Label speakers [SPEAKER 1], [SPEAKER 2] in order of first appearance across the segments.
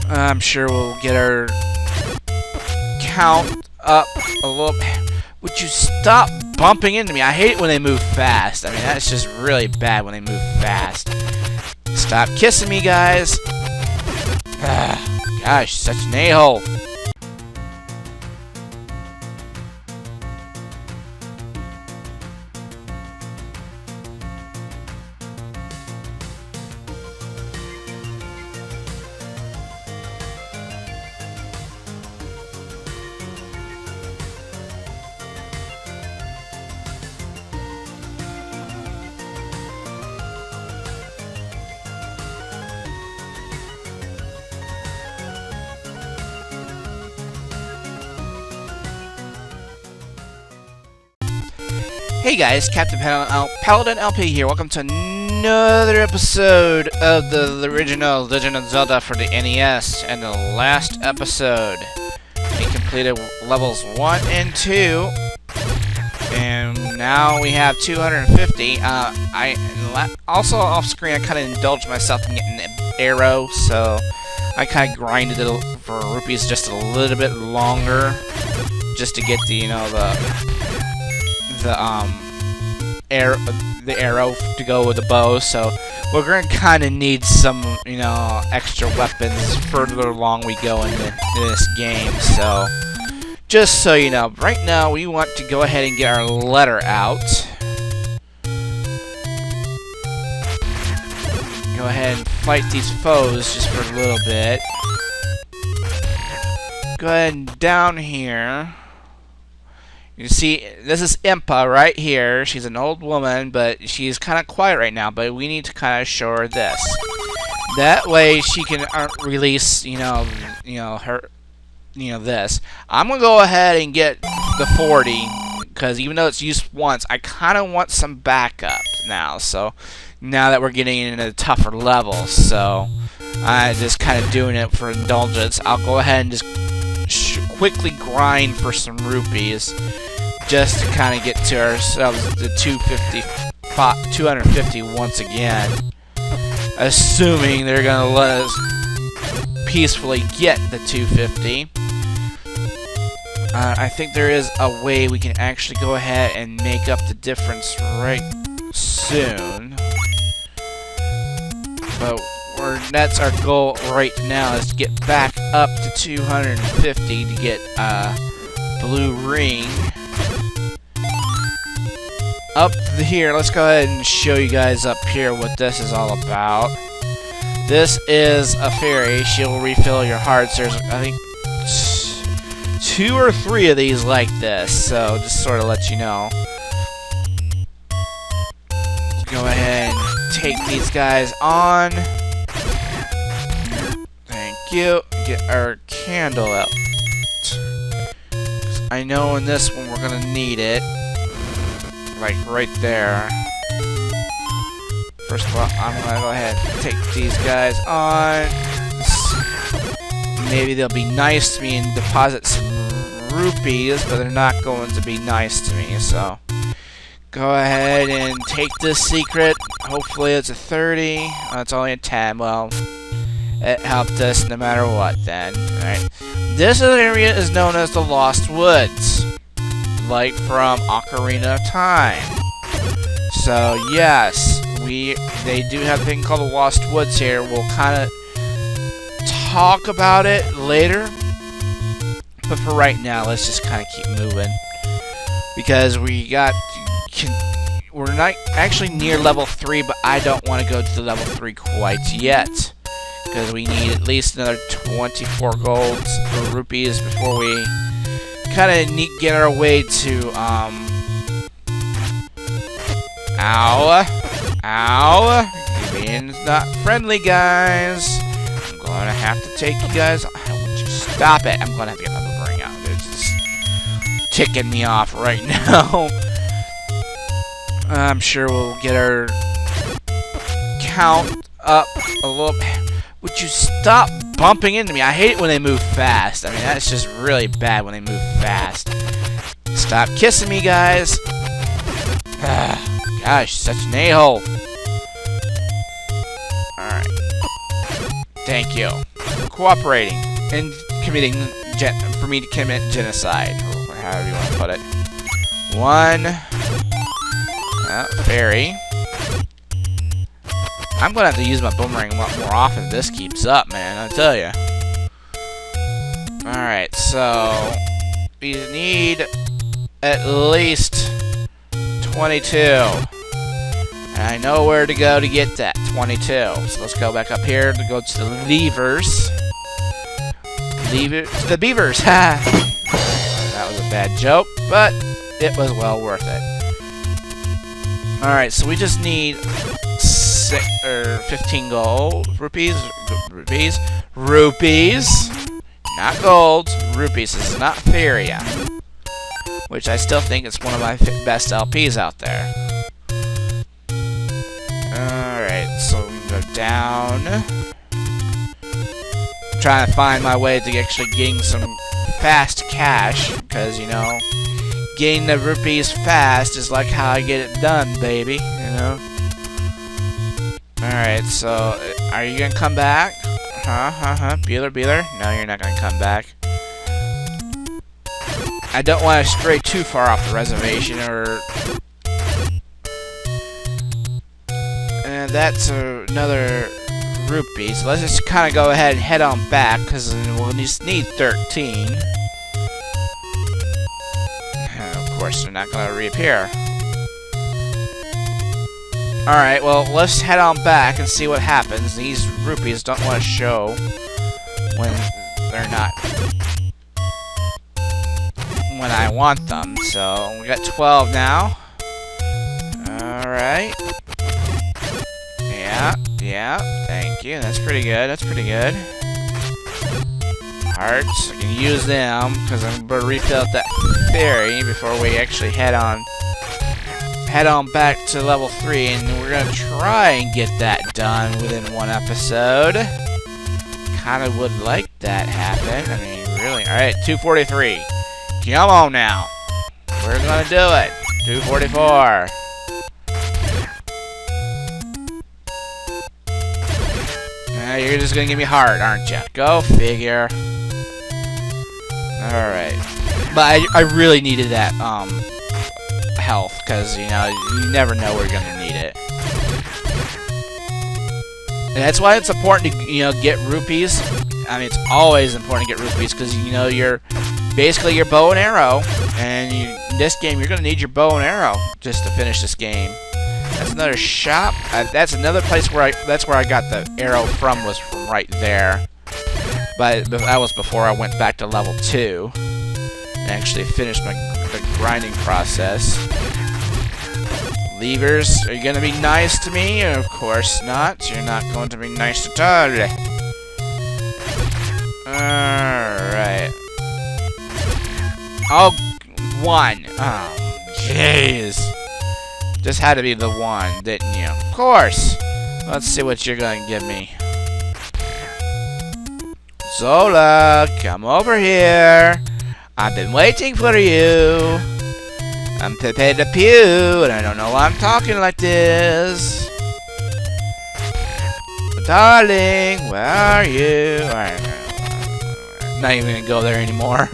[SPEAKER 1] I'm sure we'll get our count up a little bit. Would you stop bumping into me? I hate it when they move fast. I mean, that's just really bad when they move fast. Stop kissing me, guys. Gosh, such an a-hole. Hey guys, CaptainPaladinLP here. Welcome to another episode of the original Legend of Zelda for the NES. And the last episode, we completed levels 1 and 2. And now we have 250. Also off screen, I kind of indulged myself in getting an arrow, so I kind of grinded it for rupees just a little bit longer, just to get the, you know, the arrow to go with the bow. So we're gonna kind of need some, you know, extra weapons further along we go in this game. So just so you know, right now we want to go ahead and get our letter out. Go ahead and fight these foes just for a little bit. Go ahead and down here. You see, this is Impa right here. She's an old woman, but she's kind of quiet right now. But we need to kind of show her this. That way, she can release, this. I'm gonna go ahead and get the 40 because even though it's used once, I kind of want some backup now. So now that we're getting into tougher levels, so I'm just kind of doing it for indulgence. I'll go ahead and just quickly grind for some rupees, just to kind of get to ourselves the 250 once again. Assuming they're gonna let us peacefully get the 250. I think there is a way we can actually go ahead and make up the difference right soon. But that's our goal right now, is to get back up to 250 to get a blue ring. Up here, let's go ahead and show you guys up here what this is all about. This is a fairy. She'll refill your hearts. There's, I think, 2 or 3 of these like this, so just sort of let you know. Go ahead and take these guys on. Thank you. Get our candle out. I know in this one we're gonna need it. Like right there. First of all, I'm gonna go ahead and take these guys on. Maybe they'll be nice to me and deposit some rupees, but they're not going to be nice to me, so go ahead and take this secret. Hopefully it's a 30. It's only a 10. Well, it helped us no matter what then. Alright. This area is known as the Lost Woods, like from Ocarina of Time. So yes, they do have a thing called the Lost Woods here. We'll kind of talk about it later, but for right now, let's just kind of keep moving, because we're not actually near level 3, but I don't want to go to level 3 quite yet, because we need at least another 24 golds or rupees before we kind of get our way to, Ow! You're being not friendly, guys. I'm gonna have to take you guys. Would you stop it? I'm gonna have to get my boomerang out. It's just ticking me off right now. I'm sure we'll get our count up a little bit. Would you stop bumping into me? I hate it when they move fast. I mean, that's just really bad when they move fast. Stop kissing me, guys. Gosh, such an a-hole. Alright. Thank you. for cooperating and for me to commit genocide, or however you want to put it. 1. Fairy. I'm gonna have to use my boomerang a lot more often if this keeps up, man, I tell ya. Alright, so we need at least 22. And I know where to go to get that 22. So let's go back up here to go to the levers. The beavers, ha! That was a bad joke, but it was well worth it. Alright, so we just need 15 gold rupees. Rupees! Not gold, rupees. This is not Feria, which I still think is one of my best LPs out there. Alright, so we can go down. I'm trying to find my way to actually getting some fast cash, because, you know, getting the rupees fast is like how I get it done, baby, you know? Alright, so, are you gonna come back? Beeler? No, you're not gonna come back. I don't want to stray too far off the reservation, or... And that's another rupee, so let's just kind of go ahead and head on back, because we'll just need 13. And of course, they're not gonna reappear. Alright, well, let's head on back and see what happens. These rupees don't want to show when they're not... when I want them. So, we got 12 now. Alright. Yeah, thank you. That's pretty good, Hearts, I can use them, because I'm going to refill that fairy before we actually head on back to level 3, and we're gonna try and get that done within one episode. Kinda would like that happen. I mean, really. Alright, 243. Come on now. We're gonna do it. 244. You're just gonna give me heart, aren't you? Go figure. Alright. But I really needed that, health, because, you know, you never know where you're gonna need it. And that's why it's important to, you know, get rupees. I mean, it's always important to get rupees, because, you know, you're basically your bow and arrow, and in this game, you're gonna need your bow and arrow just to finish this game. That's another shop. That's another place where that's where I got the arrow from, was from right there. But that was before I went back to level 2 and actually finished the grinding process. Levers, are you gonna be nice to me? Of course not. You're not going to be nice at all. Alright. Oh, 1. Oh, jeez. Just had to be the 1, didn't you? Of course. Let's see what you're gonna give me. Zola, come over here. I've been waiting for you. I'm Pepe the Pew, and I don't know why I'm talking like this. But darling, where are you? Alright, not even gonna go there anymore.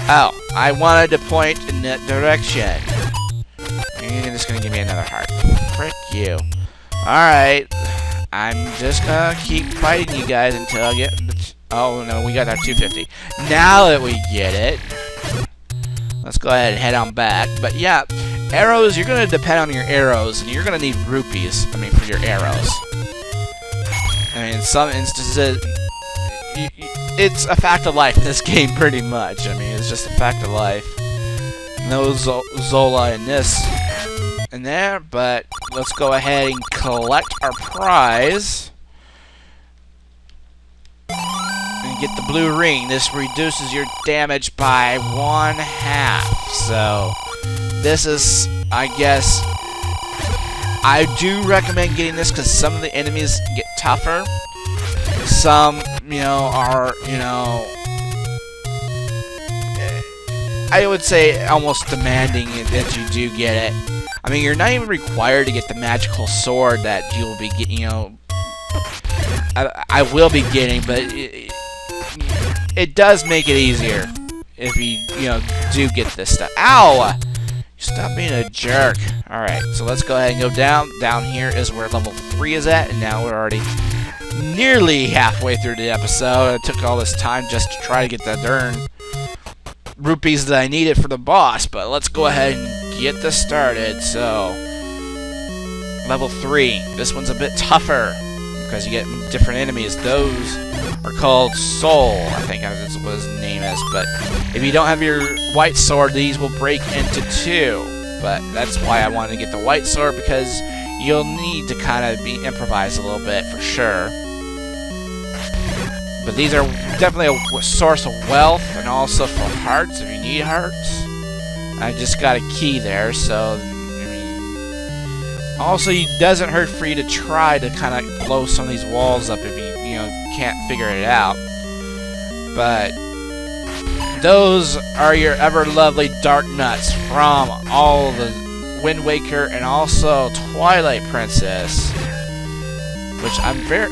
[SPEAKER 1] Oh, I wanted to point in that direction. You're just gonna give me another heart. Frick you. Alright, I'm just gonna keep fighting you guys until I get... Oh no, we got our 250. Now that we get it, let's go ahead and head on back. But yeah, arrows, you're gonna depend on your arrows, and you're gonna need rupees, I mean, for your arrows. I mean, in some instances, it's a fact of life in this game, pretty much. I mean, it's just a fact of life. No Zola in this and there, but let's go ahead and collect our prize. And get the blue ring. This reduces your damage by 1/2. So, this is, I guess, I do recommend getting this because some of the enemies get tougher. Some, you know, are, you know, I would say almost demanding that you do get it. I mean, you're not even required to get the magical sword that you'll be getting, you know, I will be getting, but it does make it easier if you do get this stuff. Ow! Stop being a jerk. Alright, so let's go ahead and go down. Down here is where level 3 is at, and now we're already nearly halfway through the episode. It took all this time just to try to get the darn rupees that I needed for the boss, but let's go ahead and get this started. So, level 3. This one's a bit tougher because you get different enemies. Those are called Soul, I think that's what his name is. But if you don't have your white sword, these will break into 2. But that's why I wanted to get the white sword, because you'll need to kind of improvise a little bit for sure. But these are definitely a source of wealth, and also for hearts if you need hearts. I just got a key there, so also it doesn't hurt for you to try to kind of blow some of these walls up if you can't figure it out. But those are your ever lovely dark nuts from all the Wind Waker and also Twilight Princess, which I'm very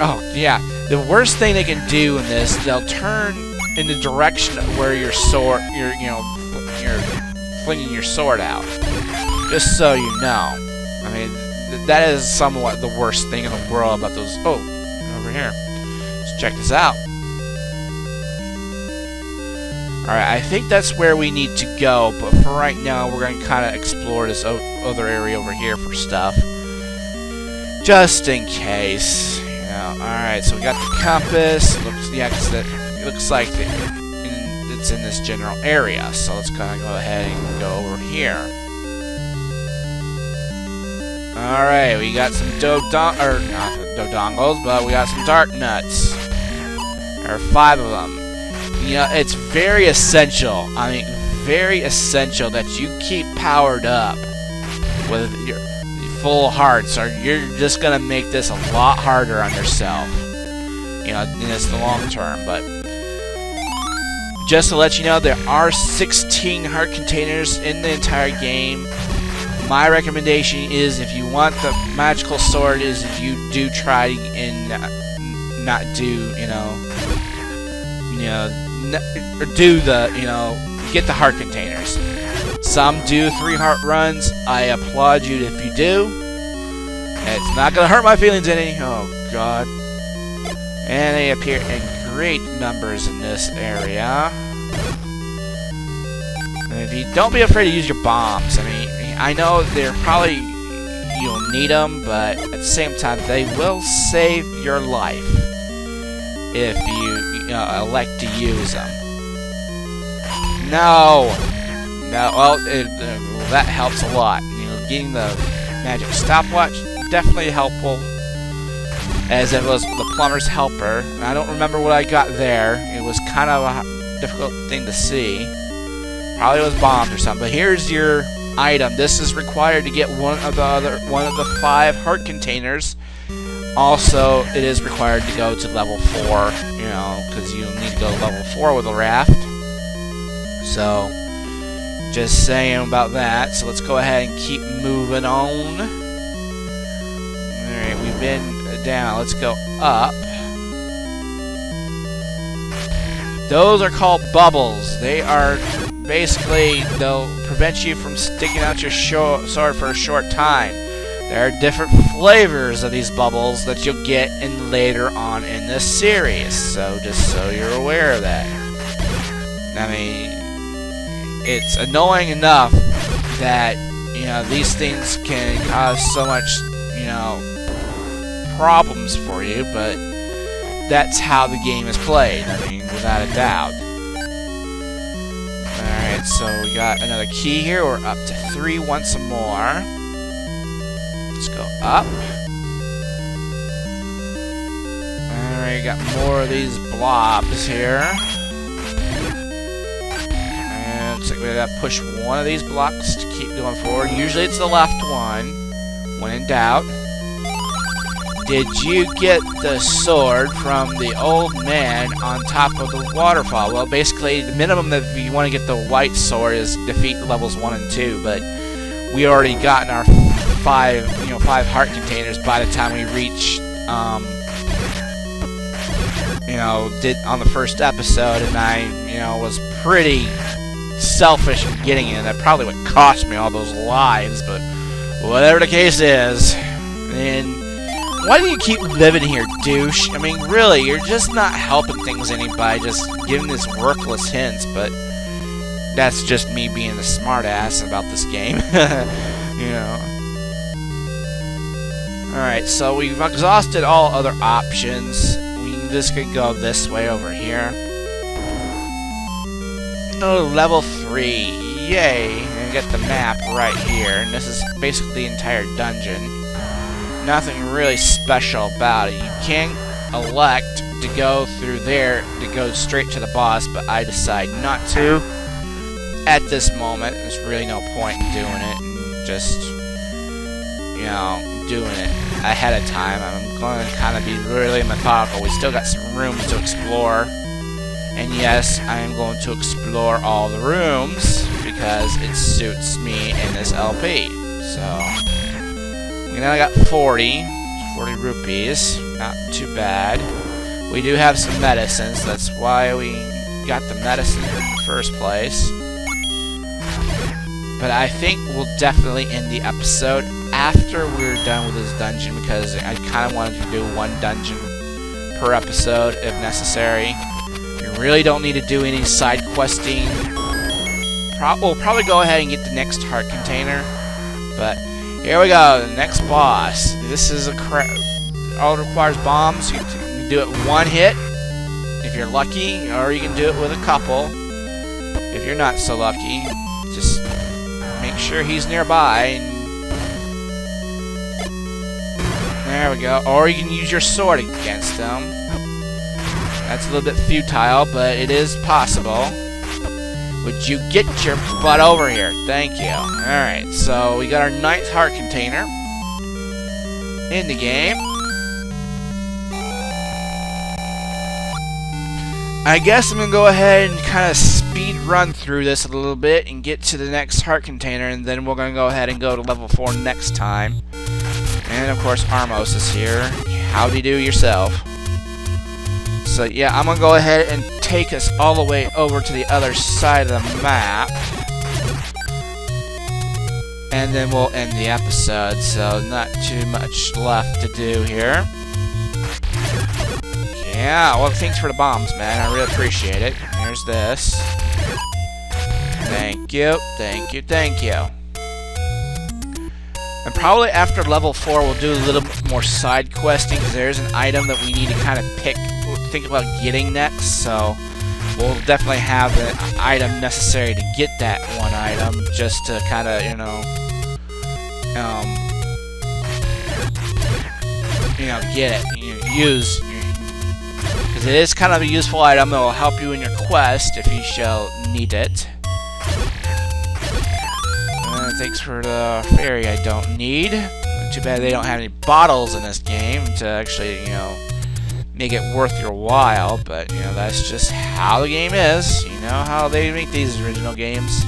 [SPEAKER 1] the worst thing they can do in this, they'll turn in the direction of where your sword you're flinging your sword out. Just so you know. I mean, that is somewhat the worst thing in the world about those. Oh, over here. Let's check this out. Alright, I think that's where we need to go, but for right now, we're going to kind of explore this other area over here for stuff. Just in case. Alright, so we got the compass. It looks like it's in this general area, so let's kind of go ahead and go over here. Alright, we got some not dodongles, but we got some dark nuts. There are 5 of them. It's very essential. I mean, very essential that you keep powered up with your full hearts, or you're just gonna make this a lot harder on yourself. In this the long term. But just to let you know, there are 16 heart containers in the entire game. My recommendation is, if you want the magical sword, is if you do try and not do, get the heart containers. Some do 3 heart runs. I applaud you if you do. It's not gonna hurt my feelings any. Oh God. And they appear in great numbers in this area. And if you don't be afraid to use your bombs. I mean, I know they're probably, you'll need them, but at the same time, they will save your life if you elect to use them. No! Well, that helps a lot. Getting the magic stopwatch, definitely helpful, as it was the plumber's helper. I don't remember what I got there. It was kind of a difficult thing to see. Probably was bombs or something. But here's your item. This is required to get one of the 5 heart containers. Also, it is required to go to level 4, because you need to go to level 4 with a raft. So, just saying about that. So let's go ahead and keep moving on. Alright, we've been down. Let's go up. Those are called bubbles. They are basically, they'll prevent you from sticking out your sword for a short time. There are different flavors of these bubbles that you'll get in later on in this series. So just so you're aware of that. I mean, it's annoying enough that, these things can cause so much, problems for you, but that's how the game is played, I mean, without a doubt. Alright, so we got another key here. We're up to 3 once more. Let's go up. Alright, got more of these blobs here. And looks like we gotta push one of these blocks to keep going forward. Usually it's the left one, when in doubt. Did you get the sword from the old man on top of the waterfall? Well, basically, the minimum that you want to get the white sword is defeat levels 1 and 2, but we already gotten our 5 heart containers by the time we reach, you know, did on the first episode, and I, you know, was pretty selfish in getting it. That probably would cost me all those lives, but whatever the case is. And why do you keep living here, douche? I mean, really, you're just not helping things any by just giving this worthless hints, but that's just me being a smartass about this game. You know. Alright, so we've exhausted all other options. We just could go this way over here. Oh, level 3. Yay! And get the map right here. And this is basically the entire dungeon. Nothing really special about it. You can elect to go through there to go straight to the boss, but I decide not to. At this moment, there's really no point in doing it. And just, you know, doing it ahead of time. I'm going to kind of be really methodical. We still got some rooms to explore. And yes, I am going to explore all the rooms because it suits me in this LP. So, you know, I got 40 rupees. Not too bad. We do have some medicines. That's why we got the medicine in the first place. But I think we'll definitely end the episode after we're done with this dungeon, because I kind of wanted to do one dungeon per episode if necessary. You really don't need to do any side questing. We'll probably go ahead and get the next heart container. But here we go, the next boss. This is all it requires bombs. You can do it one hit if you're lucky, or you can do it with a couple if you're not so lucky. Just make sure he's nearby. And there we go. Or you can use your sword against him. That's a little bit futile, but it is possible. Would you get your butt over here? Thank you. Alright, so we got our 9th heart container in the game. I guess I'm going to go ahead and kind of speed run through this a little bit and get to the next heart container, and then we're going to go ahead and go to level 4 next time. And of course, Armos is here. Howdy do yourself. So yeah, I'm going to go ahead and take us all the way over to the other side of the map. And then we'll end the episode, so not too much left to do here. Yeah, well, thanks for the bombs, man. I really appreciate it. Here's this. Thank you, thank you, thank you. And probably after level 4, we'll do a little bit more side questing, because there's an item that we need to kind of think about getting next. So we'll definitely have the item necessary to get that one item, just to kind of, you know, get it, use. Because it is kind of a useful item that will help you in your quest if you shall need it. Thanks for the fairy I don't need. Too bad they don't have any bottles in this game to actually, you know, make it worth your while. But, you know, that's just how the game is. You know how they make these original games.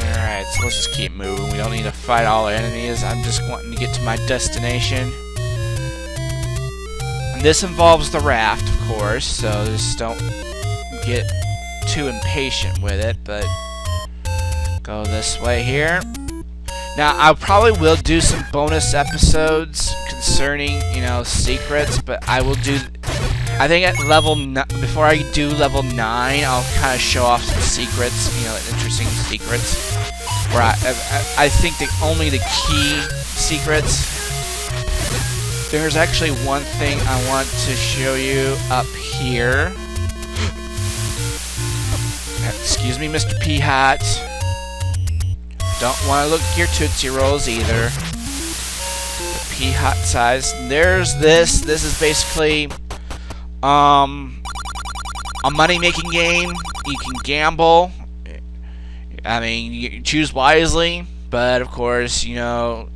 [SPEAKER 1] Alright, so let's just keep moving. We don't need to fight all our enemies. I'm just wanting to get to my destination. And this involves the raft, of course, so just don't get too impatient with it, but go this way here. Now, I probably will do some bonus episodes concerning, you know, secrets, but I will do, I think at level, before I do level 9, I'll kind of show off some secrets, you know, interesting secrets, where I think only the key secrets. There's actually one thing I want to show you up here. Excuse me, Mr. P-Hat. Don't want to look at your Tootsie Rolls either. The P-Hat size. There's this. This is basically a money-making game. You can gamble. I mean, you choose wisely, but of course, you know,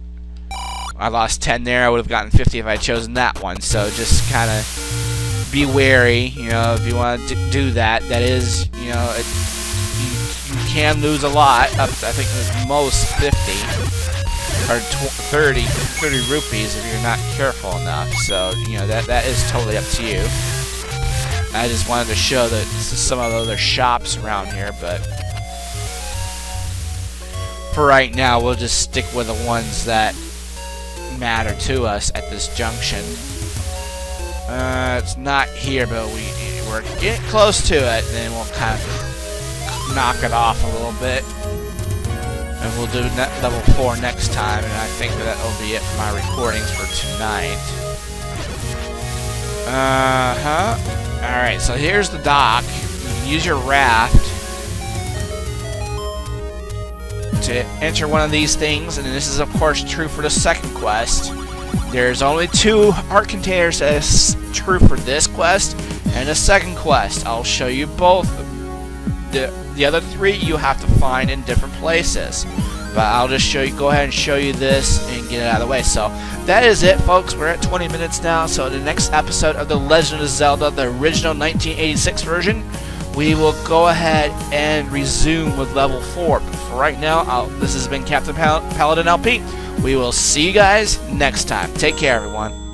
[SPEAKER 1] I lost 10 there. I would have gotten 50 if I had chosen that one. So just kind of be wary, you know, if you want to do that. That is, you know, you can lose a lot, up to, I think it was most 50. or 30 rupees if you're not careful enough. So, you know, that is totally up to you. I just wanted to show that some of the other shops around here, but for right now, we'll just stick with the ones that matter to us at this junction. It's not here, but we're getting close to it, and then we'll kind of knock it off a little bit. And we'll do level 4 next time, and I think that'll be it for my recordings for tonight. Alright, so here's the dock. You can use your raft to enter one of these things, and this is of course true for the second quest. There's only 2 heart containers that is true for this quest and the second quest. I'll show you both. The other 3 you have to find in different places. But I'll just go ahead and show you this and get it out of the way. So that is it, folks. We're at 20 minutes now. So in the next episode of The Legend of Zelda, the original 1986 version, we will go ahead and resume with level 4. But for right now, this has been CaptainPaladinLP. We will see you guys next time. Take care, everyone.